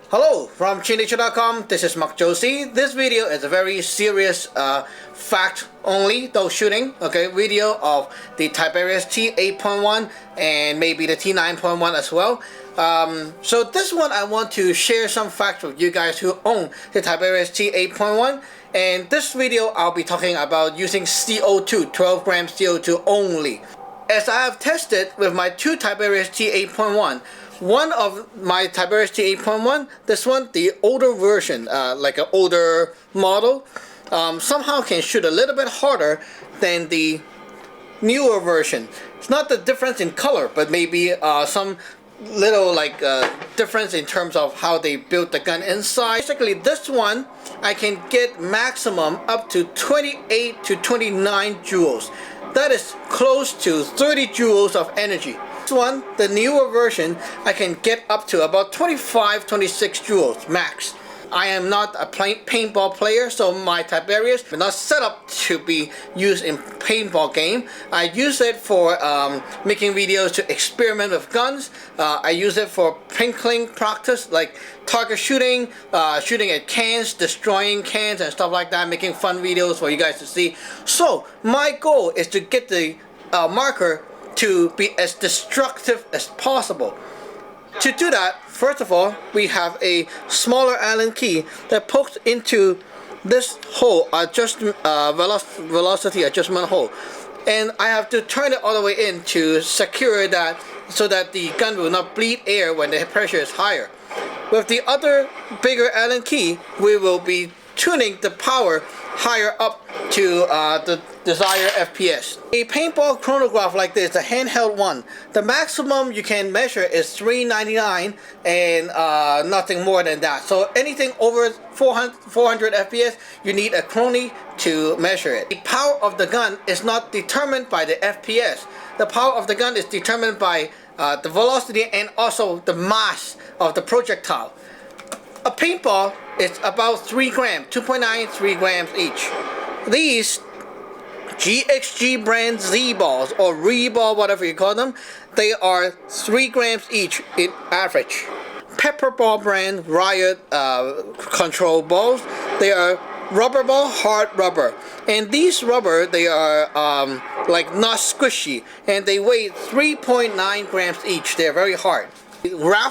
Hello from Kinetic.com. This is Mark Josie. This video is a very serious fact only, though shooting, video of the Tiberius T8.1 and maybe the T9.1 as well. So this one I want to share some facts with you guys who own the Tiberius T8.1. And this video I'll be talking about using CO2, 12 grams CO2 only. As I have tested with my two Tiberius T8.1, one of my Tiberius T8.1, this one, the older version, like an older model, somehow can shoot a little bit harder than the newer version. It's not the difference in color, but maybe some little difference in terms of how they built the gun inside. Basically, this one I can get maximum up to 28 to 29 joules. That is close to 30 joules of energy. This one, the newer version, I can get up to about 25, 26 joules max. I am not a paintball player, so my Tiberius is not set up to be used in paintball game. I use it for making videos to experiment with guns. I use it for pinkling practice, like target shooting, shooting at cans, destroying cans and stuff like that, making fun videos for you guys to see. So my goal is to get the marker to be as destructive as possible. To do that, first of all, we have a smaller Allen key that pokes into this hole, velocity adjustment hole, and I have to turn it all the way in to secure that so that the gun will not bleed air when the pressure is higher. With the other bigger Allen key, we will be tuning the power higher up to the desired FPS. A paintball chronograph like this, a handheld one, the maximum you can measure is 399 and nothing more than that. So anything over 400 FPS, you need a chrono to measure it. The power of the gun is not determined by the FPS. The power of the gun is determined by the velocity and also the mass of the projectile. A paintball is about 3 grams, 2.9, 3 grams each. These GXG brand Z balls or Re-ball, whatever you call them, they are 3 grams each in average. Pepperball brand Riot control balls, they are rubber ball, hard rubber, and these rubber, they are not squishy, and they weigh 3.9 grams each. They're very hard.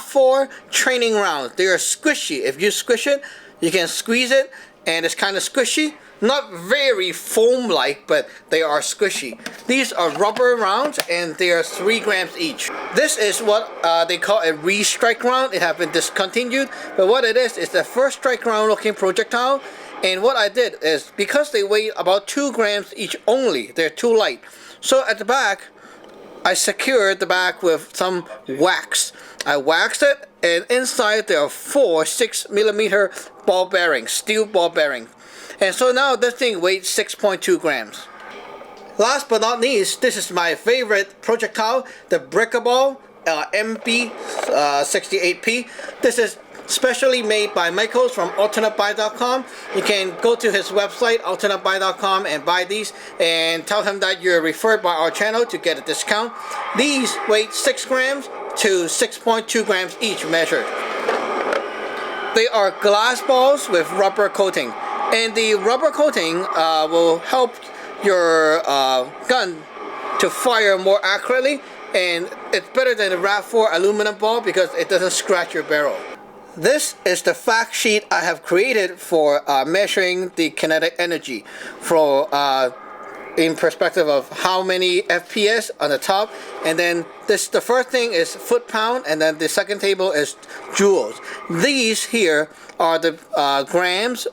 FOR training rounds, they are squishy. If you squish it, you can squeeze it, and it's kind of squishy. Not very foam-like, but they are squishy. These are rubber rounds, and they are 3 grams each. This is what they call a Restrike Round. It has been discontinued, but what it is the first strike round looking projectile. And what I did is, because they weigh about 2 grams each only, they're too light. So at the back, I secured the back with some wax. I waxed it, and inside there are 4 6mm ball bearings, steel ball bearings. And so now this thing weighs 6.2 grams. Last but not least, this is my favorite projectile, the Breakable MB68P. This is specially made by Michael from AlternateBuy.com. You can go to his website, AlternateBuy.com, and buy these and tell him that you're referred by our channel to get a discount. These weigh 6 grams to 6.2 grams each measured. They are glass balls with rubber coating, and the rubber coating will help your gun to fire more accurately, and it's better than the RAV4 aluminum ball because it doesn't scratch your barrel. This is the fact sheet I have created for measuring the kinetic energy for in perspective of how many FPS on the top, and then the first thing is foot-pound, and then the second table is joules. These here are the grams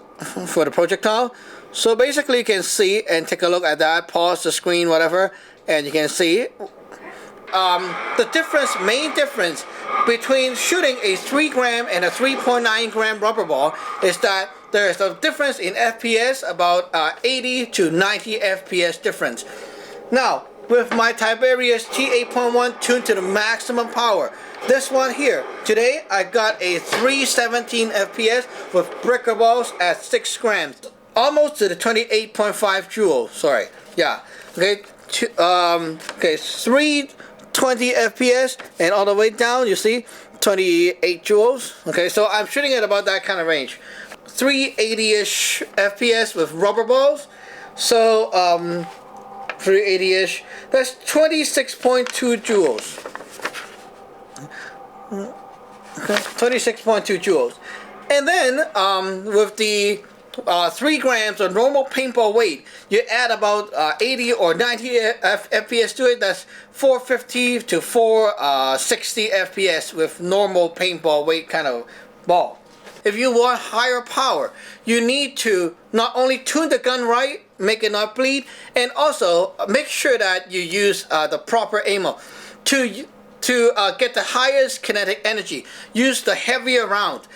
for the projectile. So basically you can see and take a look at that, pause the screen, whatever, and you can see the main difference between shooting a 3 gram and a 3.9 gram rubber ball is that there is a difference in FPS, about 80 to 90 FPS difference. Now, with my Tiberius T8.1 tuned to the maximum power, this one here, today I got a 317 FPS with bricker balls at 6 grams. Almost to the 28.5 joules, sorry. Yeah, okay, 320 FPS, and all the way down, you see, 28 joules. Okay, so I'm shooting at about that kind of range. 380-ish FPS with rubber balls. So 380-ish. That's 26.2 joules. Okay, 26.2 joules. And then with the 3 grams of normal paintball weight, you add about 80 or 90 FPS to it. That's 450 to 460 FPS with normal paintball weight kind of ball. If you want higher power, you need to not only tune the gun right, make it not bleed, and also make sure that you use the proper ammo. To get the highest kinetic energy, use the heavier round.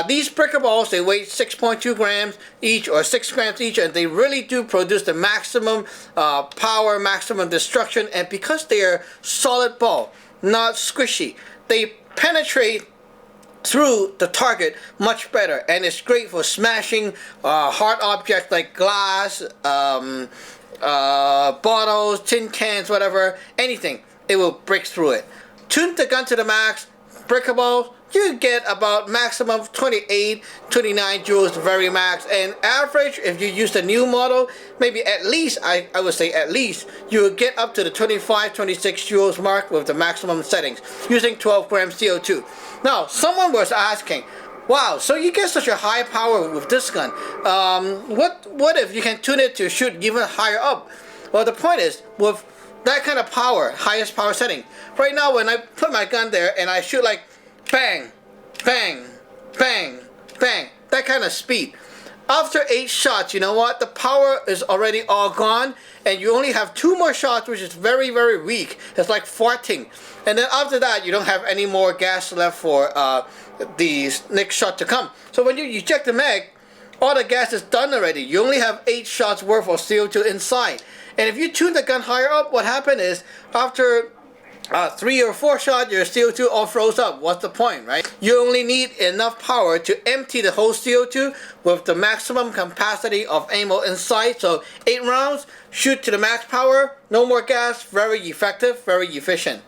These breaker balls, they weigh 6.2 grams each or 6 grams each, and they really do produce the maximum power, maximum destruction. And because they are solid ball, not squishy, they penetrate through the target much better, and it's great for smashing hard objects like glass, bottles, tin cans, whatever, anything. It will break through it. Tune the gun to the max, breakable, you get about maximum 28, 29 joules, very max. And average, if you use the new model, maybe at least, I would say at least, you will get up to the 25, 26 joules mark with the maximum settings, using 12 grams CO2. Now, someone was asking, wow, so you get such a high power with this gun. What if you can tune it to shoot even higher up? Well, the point is, with that kind of power, highest power setting, right now when I put my gun there and I shoot like bang, bang, bang, bang, that kind of speed, after 8 shots, you know what, the power is already all gone, and you only have 2 more shots, which is very, very weak. It's like farting. And then after that, you don't have any more gas left for the next shot to come. So when you eject the mag, all the gas is done already. You only have 8 shots worth of CO2 inside. And if you tune the gun higher up, what happened is, after 3 or 4 shots, your CO2 all froze up. What's the point, right? You only need enough power to empty the whole CO2 with the maximum capacity of ammo inside. So 8 rounds, shoot to the max power, no more gas, very effective, very efficient.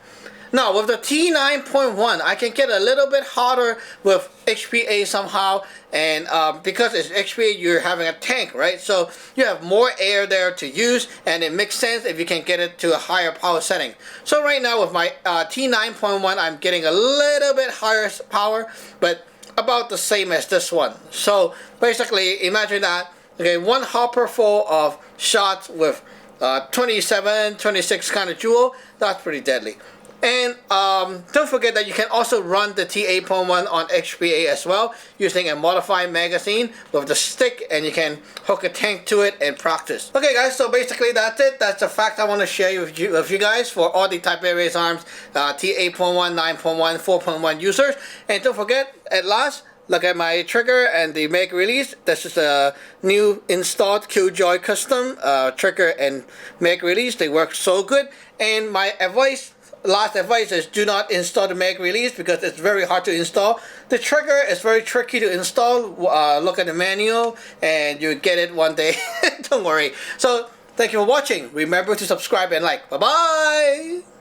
Now with the T9.1, I can get a little bit hotter with HPA somehow, and because it's HPA, you're having a tank, right? So you have more air there to use, and it makes sense if you can get it to a higher power setting. So right now with my T9.1, I'm getting a little bit higher power, but about the same as this one. So basically, imagine that, okay, 1 hopper full of shots with 27, 26 kind of joule, that's pretty deadly. And don't forget that you can also run the T8.1 on HPA as well, using a modified magazine with the stick, and you can hook a tank to it and practice. Okay guys, so basically that's it. That's the fact I want to share with you guys for all the Tiberius Arms T8.1, 9.1, 4.1 users. And don't forget, at last, look at my trigger and the mag release. This is a new installed Killjoy custom trigger and mag release. They work so good. And my last advice is, do not install the mag release because it's very hard to install. The trigger is very tricky to install. Look at the manual and you'll get it one day. Don't worry. So thank you for watching. Remember to subscribe and like. Bye bye.